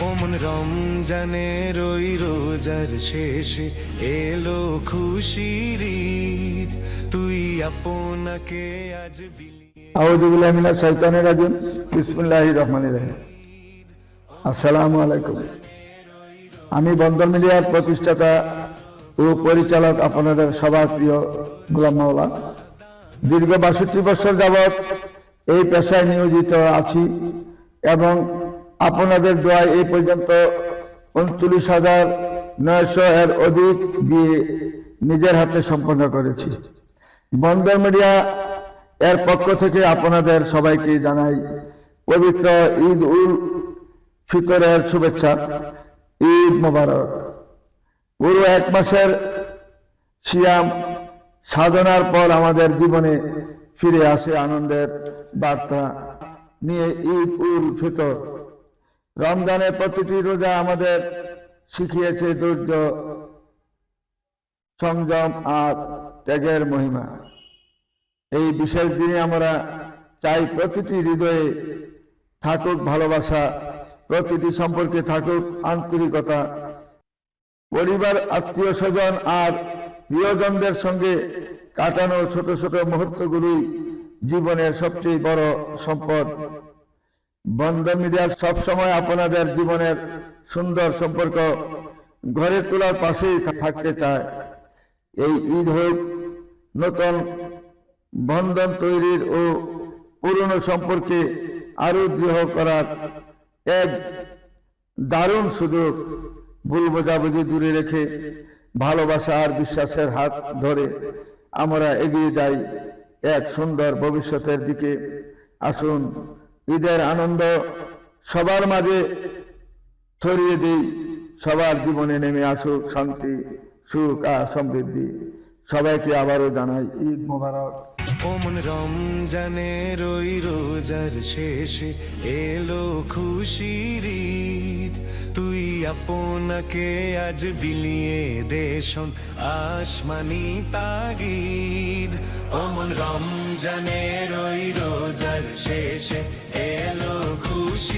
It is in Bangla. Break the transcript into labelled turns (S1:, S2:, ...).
S1: ওমন রমজানের ওই রোজার শেষে এলো খুশির ঈদ, তুই আপনাকে আজ বিলিয়ে।
S2: আউযু বিল্লাহি মিনাশ শাইতানির রাজিম। বিসমিল্লাহির রহমানির রহিম। আসসালামু আলাইকুম। আমি বন্দর মিডিয়ার প্রতিষ্ঠাতা ও পরিচালক আপনাদের সবার প্রিয় গোলাম মাওলা। দীর্ঘ ৬২ বছর যাবৎ এই পেশায় নিয়োজিত আছি এবং আপনাদের দোয়ায় এই পর্যন্ত ৩৯,৯০০ এর অধিক বিয়ে নিজের হাতে সম্পন্ন করেছি। বন্দর মিডিয়া এর পক্ষ থেকে আপনাদের সবাইকে জানাই পবিত্র ঈদ উল ফিতরের শুভেচ্ছা। ঈদ মোবারক। পুরো ১ মাসের সিয়াম সাধনার পর আমাদের জীবনে ফিরে আসে আনন্দের বার্তা নিয়ে ঈদ উল ফিতর। রমজানের প্রতিটি রোজা আমাদের শিখিয়েছে ধৈর্য, সংযম আর ত্যাগের মহিমা। এই বিশেষ দিনে আমরা চাই প্রতিটি হৃদয়ে থাকুক ভালোবাসা, প্রতিটি সম্পর্কে থাকুক আন্তরিকতা। পরিবার, আত্মীয় স্বজন আর প্রিয়জনদের সঙ্গে কাটানো ছোট ছোট মুহূর্তগুলোই জীবনের সবচেয়ে বড় সম্পদ। বন্দর মিডিয়া সবসময় আপনাদের জীবনের সুন্দর সম্পর্ক গড়ে তোলার পাশেই থাকতে চায়। এই ঈদ হোক নতুন বন্ধন তৈরির ও পুরনো সম্পর্কে আরো দৃঢ় করার এক দারুণ সুযোগ। ভুল বোঝাবুঝি দূরে রেখে ভালোবাসা আর বিশ্বাসের হাত ধরে আমরা এগিয়ে যাই এক সুন্দর ভবিষ্যতের দিকে। আসুন ঈদের আনন্দ সবার মাঝে ছড়িয়ে দিই, সবার জীবনে নেমে আসুক শান্তি, সুখ আর সমৃদ্ধি। সবাইকে আবারও জানাই ঈদ মোবারক।
S1: ওমন রমজানের ওই রোজার শেষে এলো খুশির ঈদ, তুই আপনাকে আজ বিলিয়ে দে শোন আসমানি তাগিদ। ওমন রমজানের ওই রোজার শেষে এলো